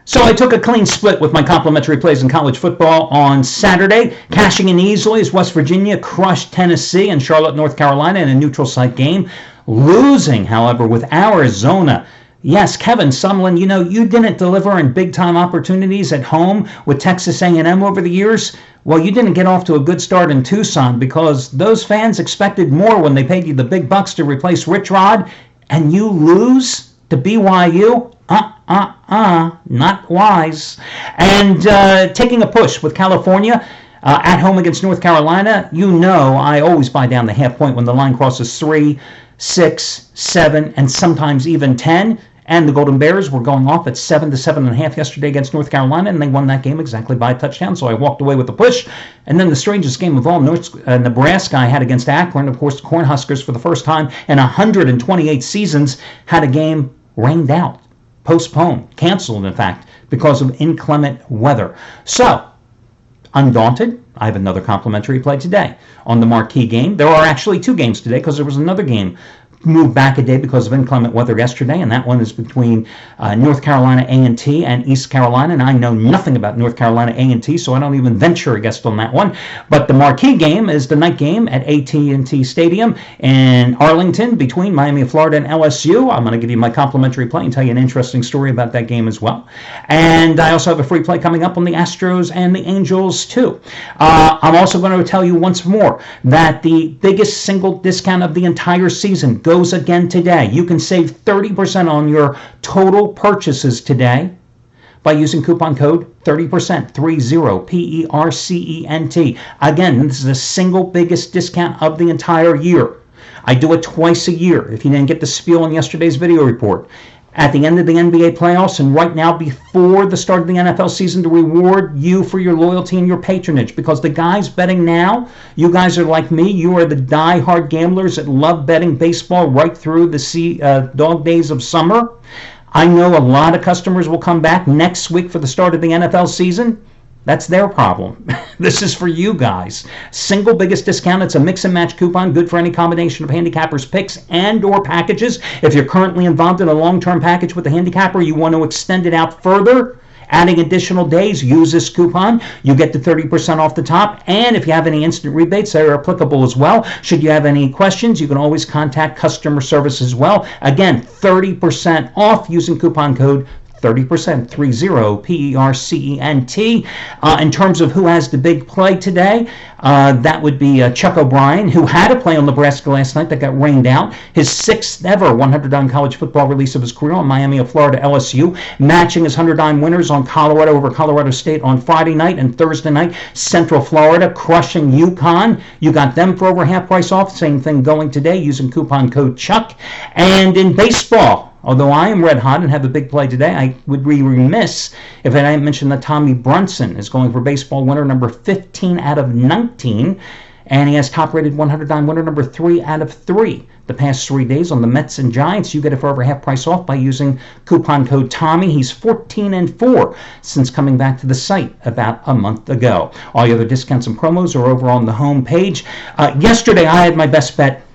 So I took a clean split with my complimentary plays in college football on Saturday, cashing in easily as West Virginia crushed Tennessee and Charlotte, North Carolina in a neutral site game, losing, however, with Arizona. Yes, Kevin Sumlin, you didn't deliver in big-time opportunities at home with Texas A&M over the years. Well, you didn't get off to a good start in Tucson because those fans expected more when they paid you the big bucks to replace Rich Rod, and you lose to BYU? Not wise. And taking a push with California at home against North Carolina, I always buy down the half point when the line crosses 3, 6, 7, and sometimes even 10. And the Golden Bears were going off at 7 to 7.5 yesterday against North Carolina, and they won that game exactly by a touchdown. So I walked away with the push. And then the strangest game of all, Nebraska I had against Akron. Of course, the Cornhuskers, for the first time in 128 seasons, had a game rained out, postponed, canceled, in fact, because of inclement weather. So, undaunted, I have another complimentary play today on the marquee game. There are actually two games today because there was another game moved back a day because of inclement weather yesterday, and that one is between North Carolina A&T and East Carolina, and I know nothing about North Carolina A&T, so I don't even venture a guess on that one. But the marquee game is the night game at AT&T Stadium in Arlington between Miami of Florida and LSU. I'm going to give you my complimentary play and tell you an interesting story about that game as well. And I also have a free play coming up on the Astros and the Angels too. I'm also going to tell you once more that the biggest single discount of the entire season goes again today. You can save 30% on your total purchases today by using coupon code 30%, 30, PERCENT. Again, this is the single biggest discount of the entire year. I do it twice a year. If you didn't get the spiel in yesterday's video report, at the end of the NBA playoffs and right now before the start of the NFL season, to reward you for your loyalty and your patronage. Because the guys betting now, you guys are like me. You are the die-hard gamblers that love betting baseball right through the dog days of summer. I know a lot of customers will come back next week for the start of the NFL season. That's their problem. This is for you guys. Single biggest discount. It's a mix and match coupon, good for any combination of handicappers picks and or packages. If you're currently involved in a long-term package with the handicapper, you want to extend it out further, adding additional days, use this coupon. You get the 30% off the top. And if you have any instant rebates, they are applicable as well. Should you have any questions, you can always contact customer service as well. Again, 30% off using coupon code 30%, 30, PERCENT. In terms of who has the big play today, that would be Chuck O'Brien, who had a play on Nebraska last night that got rained out. His sixth ever $100 college football release of his career on Miami of Florida LSU, matching his $100 winners on Colorado over Colorado State on Friday night, and Thursday night, Central Florida crushing UConn. You got them for over half price off. Same thing going today using coupon code Chuck. And in baseball, although I am red hot and have a big play today, I would be remiss if I didn't mention that Tommy Brunson is going for baseball winner number 15 out of 19, and he has top-rated $100 winner number 3 out of 3 the past 3 days on the Mets and Giants. You get it for over half price off by using coupon code Tommy. He's 14-4 since coming back to the site about a month ago. All the other discounts and promos are over on the home page. Yesterday, I had my best bet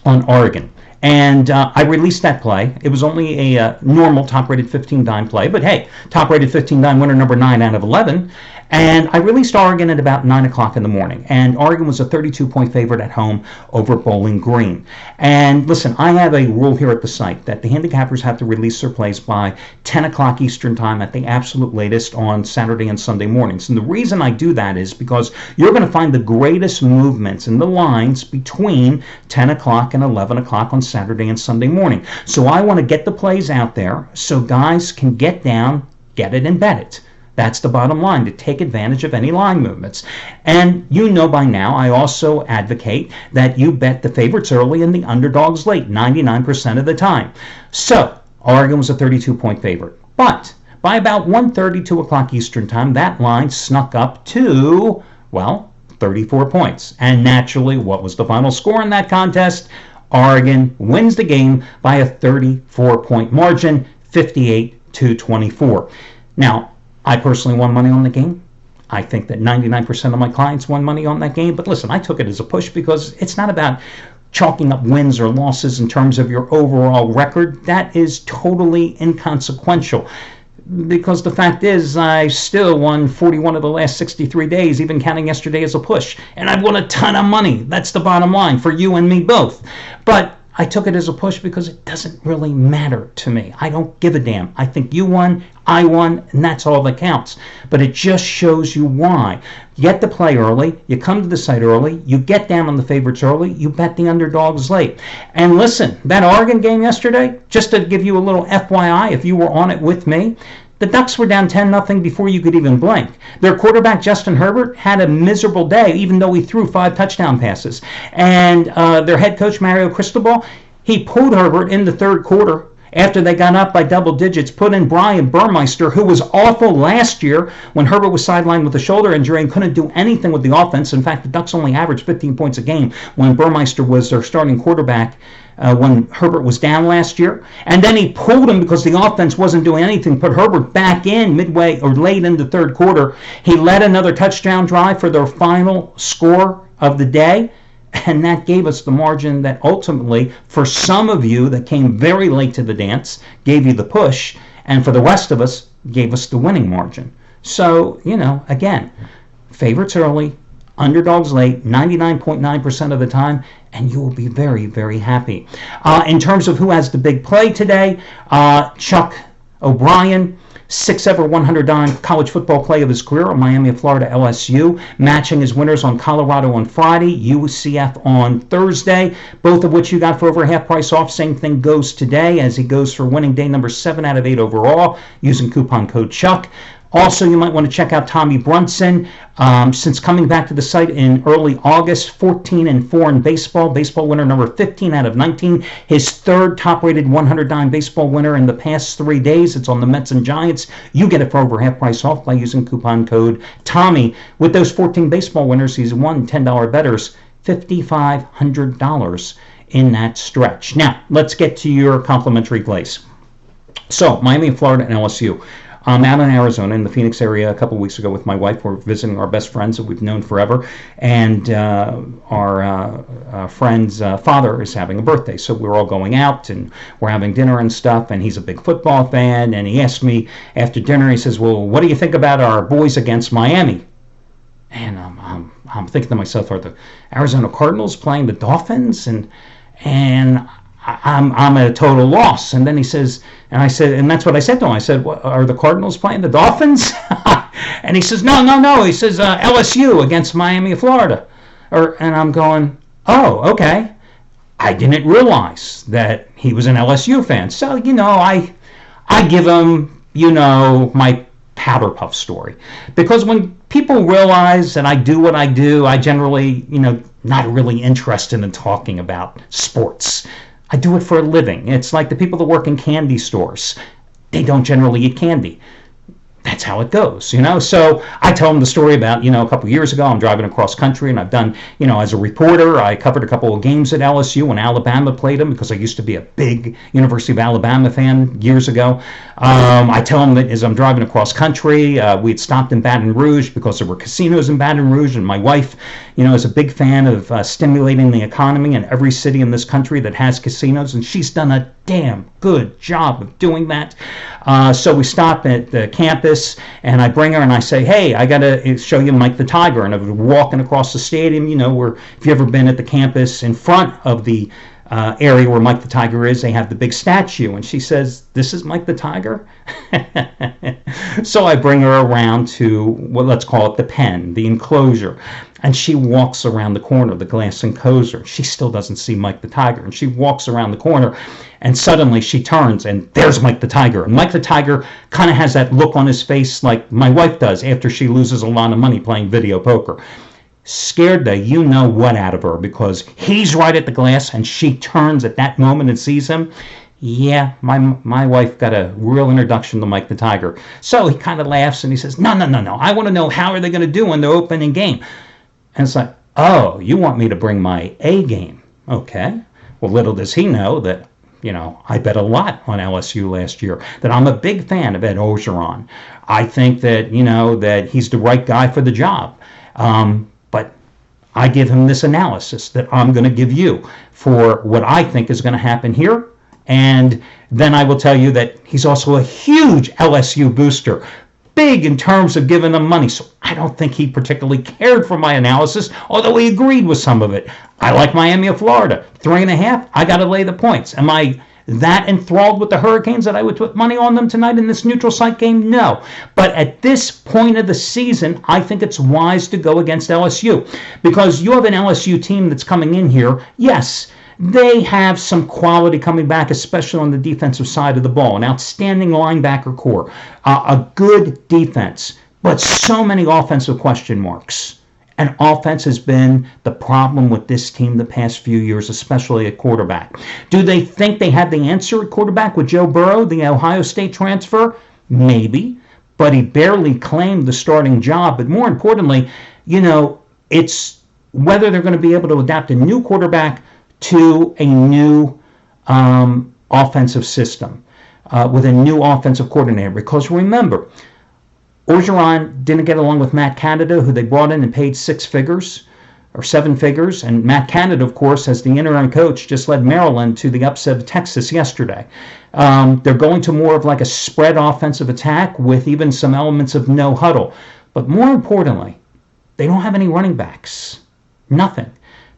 on Oregon. And I released that play. It was only a normal top-rated 15-dime play. But hey, top-rated 15-dime winner number 9 out of 11. And I released Oregon at about 9 o'clock in the morning. And Oregon was a 32-point favorite at home over Bowling Green. And listen, I have a rule here at the site that the handicappers have to release their plays by 10 o'clock Eastern time at the absolute latest on Saturday and Sunday mornings. And the reason I do that is because you're going to find the greatest movements in the lines between 10 o'clock and 11 o'clock on Saturday and Sunday morning. So I want to get the plays out there so guys can get down, get it, and bet it. That's the bottom line, to take advantage of any line movements. And you know by now, I also advocate that you bet the favorites early and the underdogs late, 99% of the time. So, Oregon was a 32-point favorite. But by about 1:30, 2 o'clock Eastern time, that line snuck up to, well, 34 points. And naturally, what was the final score in that contest? Oregon wins the game by a 34-point margin, 58-24. Now, I personally won money on the game. I think that 99% of my clients won money on that game. But listen, I took it as a push because it's not about chalking up wins or losses in terms of your overall record. That is totally inconsequential. because the fact is I still won 41 of the last 63 days, even counting yesterday as a push. And I've won a ton of money. That's the bottom line for you and me both. But I took it as a push because it doesn't really matter to me. I don't give a damn. I think you won, I won, and that's all that counts. But it just shows you why. You get to play early, you come to the site early, you get down on the favorites early, you bet the underdogs late. And listen, that Oregon game yesterday, just to give you a little FYI, if you were on it with me, the Ducks were down 10-0 before you could even blink. Their quarterback, Justin Herbert, had a miserable day, even though he threw 5 touchdown passes. And their head coach, Mario Cristobal, he pulled Herbert in the third quarter after they got up by double digits, put in Brian Burmeister, who was awful last year when Herbert was sidelined with a shoulder injury and couldn't do anything with the offense. In fact, the Ducks only averaged 15 points a game when Burmeister was their starting quarterback when Herbert was down last year. And then he pulled him because the offense wasn't doing anything, put Herbert back in midway or late in the third quarter. He led another touchdown drive for their final score of the day. And that gave us the margin that ultimately, for some of you that came very late to the dance, gave you the push. And for the rest of us, gave us the winning margin. So, again, favorites early, underdogs late, 99.9% of the time, and you will be very, very happy. In terms of who has the big play today, Chuck O'Brien, 6th ever $100 college football play of his career on Miami of Florida LSU, matching his winners on Colorado on Friday, UCF on Thursday, both of which you got for over half price off. Same thing goes today as he goes for winning day number 7 out of 8 overall using coupon code Chuck. Also, you might want to check out Tommy Brunson. Since coming back to the site in early August, 14-4 in baseball winner number 15 out of 19. His third top-rated $100 baseball winner in the past 3 days. It's on the Mets and Giants. You get it for over half price off by using coupon code Tommy. With those 14 baseball winners, he's won $10 bettors, $5,500 in that stretch. Now, let's get to your complimentary plays. So, Miami, Florida, and LSU. I'm out in Arizona, in the Phoenix area, a couple weeks ago with my wife. We're visiting our best friends that we've known forever, and our friend's father is having a birthday, so we're all going out, and we're having dinner and stuff, and he's a big football fan, and he asked me after dinner, he says, well, what do you think about our boys against Miami? And I'm thinking to myself, are the Arizona Cardinals playing the Dolphins? And I'm at a total loss. And then he says, and I said, and that's what I said to him. I said, what, are the Cardinals playing the Dolphins? And he says, no. He says, LSU against Miami of Florida. And I'm going, oh, okay. I didn't realize that he was an LSU fan. So, I give him, my powder puff story. Because when people realize that I do what I do, I generally, not really interested in talking about sports. I do it for a living. It's like the people that work in candy stores. They don't generally eat candy. That's how it goes, So I tell them the story about, a couple years ago, I'm driving across country, and I've done, as a reporter, I covered a couple of games at LSU when Alabama played them, because I used to be a big University of Alabama fan years ago. I tell them that as I'm driving across country, we'd stopped in Baton Rouge because there were casinos in Baton Rouge, and my wife, is a big fan of stimulating the economy in every city in this country that has casinos, and she's done a damn good job of doing that. So we stop at the campus, and I bring her and I say, hey, I got to show you Mike the Tiger. And I was walking across the stadium, where if you've ever been at the campus in front of the area where Mike the Tiger is, they have the big statue. And she says, this is Mike the Tiger? So I bring her around to, let's call it the pen, the enclosure. And she walks around the corner, the glass enclosure. She still doesn't see Mike the Tiger. And she walks around the corner, and suddenly she turns, and there's Mike the Tiger. And Mike the Tiger kind of has that look on his face like my wife does after she loses a lot of money playing video poker. Scared the you-know-what out of her, because he's right at the glass, and she turns at that moment and sees him. Yeah, my wife got a real introduction to Mike the Tiger. So he kind of laughs, and he says, no. I want to know, how are they going to do in their opening game? And it's like, oh, you want me to bring my A game? Okay. Well, little does he know that, I bet a lot on LSU last year, that I'm a big fan of Ed Orgeron. I think that, that he's the right guy for the job. But I give him this analysis that I'm going to give you for what I think is going to happen here And then I will tell you that he's also a huge LSU booster. Big in terms of giving them money. So I don't think he particularly cared for my analysis, although he agreed with some of it. I like Miami of Florida. 3.5, I got to lay the points. Am I that enthralled with the Hurricanes that I would put money on them tonight in this neutral site game? No. But at this point of the season, I think it's wise to go against LSU because you have an LSU team that's coming in here. Yes, they have some quality coming back, especially on the defensive side of the ball. An outstanding linebacker core, a good defense, but so many offensive question marks. And offense has been the problem with this team the past few years, especially at quarterback. Do they think they had the answer at quarterback with Joe Burrow, the Ohio State transfer? Maybe, but he barely claimed the starting job. But more importantly, it's whether they're going to be able to adapt a new quarterback to a new offensive system with a new offensive coordinator. Because remember, Orgeron didn't get along with Matt Canada, who they brought in and paid 6 figures or 7 figures. And Matt Canada, of course, as the interim coach, just led Maryland to the upset of Texas yesterday. They're going to more of like a spread offensive attack with even some elements of no huddle. But more importantly, they don't have any running backs. Nothing.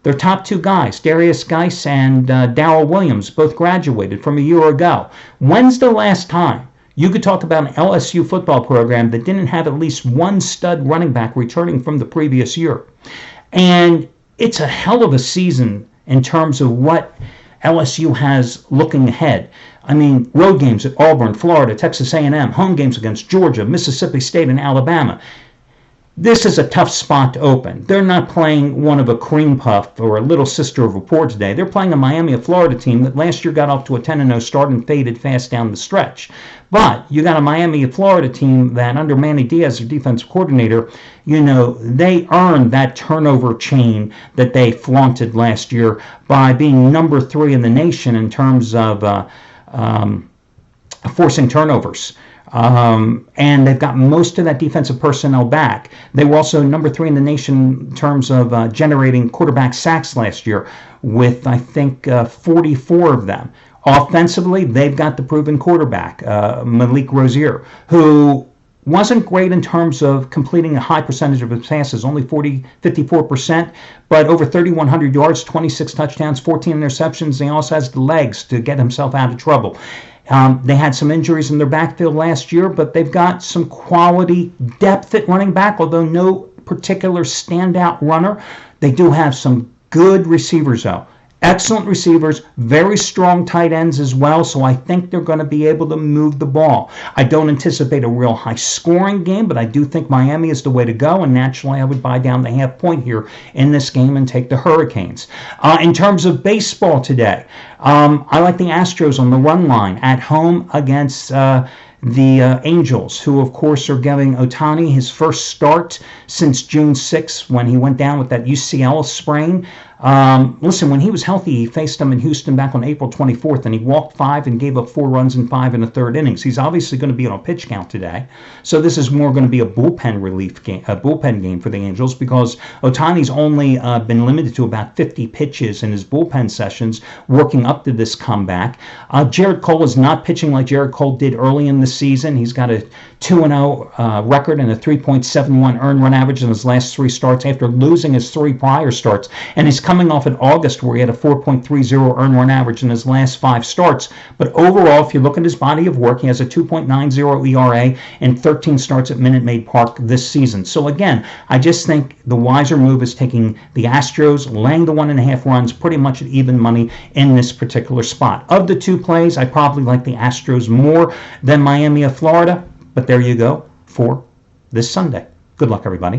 Their top 2 guys, Darius Geis and Darrell Williams, both graduated from a year ago. When's the last time you could talk about an LSU football program that didn't have at least one stud running back returning from the previous year? And it's a hell of a season in terms of what LSU has looking ahead. I mean, road games at Auburn, Florida, Texas A&M, home games against Georgia, Mississippi State, and Alabama. This is a tough spot to open. They're not playing one of a cream puff or a little sister of a poor today. They're playing a Miami of Florida team that last year got off to a 10-0 start and faded fast down the stretch. But you got a Miami of Florida team that under Manny Diaz, their defensive coordinator, they earned that turnover chain that they flaunted last year by being number 3 in the nation in terms of forcing turnovers. And they've got most of that defensive personnel back. They were also number 3 in the nation in terms of generating quarterback sacks last year with, I think, 44 of them. Offensively, they've got the proven quarterback, Malik Rozier, who wasn't great in terms of completing a high percentage of his passes, only 54%, but over 3,100 yards, 26 touchdowns, 14 interceptions. He also has the legs to get himself out of trouble. They had some injuries in their backfield last year, but they've got some quality depth at running back, although no particular standout runner. They do have some good receivers, though. Excellent receivers, very strong tight ends as well, so I think they're going to be able to move the ball. I don't anticipate a real high-scoring game, but I do think Miami is the way to go, and naturally I would buy down the half point here in this game and take the Hurricanes. In terms of baseball today, I like the Astros on the run line at home against the Angels, who, of course, are giving Ohtani his first start since June 6th when he went down with that UCL sprain. Listen, when he was healthy, he faced them in Houston back on April 24th, and he walked 5 and gave up 4 runs in 5 1/3 innings. He's obviously going to be on a pitch count today, so this is more going to be a bullpen relief game, a bullpen game for the Angels, because Ohtani's only been limited to about 50 pitches in his bullpen sessions, working up to this comeback. Jared Cole is not pitching like Jared Cole did early in the season. He's got a 2-0 record and a 3.71 earned run average in his last 3 starts after losing his 3 prior starts, and he's coming off in August where he had a 4.30 earned run average in his last 5 starts. But overall, if you look at his body of work, he has a 2.90 ERA and 13 starts at Minute Maid Park this season. So again, I just think the wiser move is taking the Astros, laying the 1.5 runs pretty much at even money in this particular spot. Of the 2 plays, I probably like the Astros more than Miami of Florida, but there you go for this Sunday. Good luck, everybody.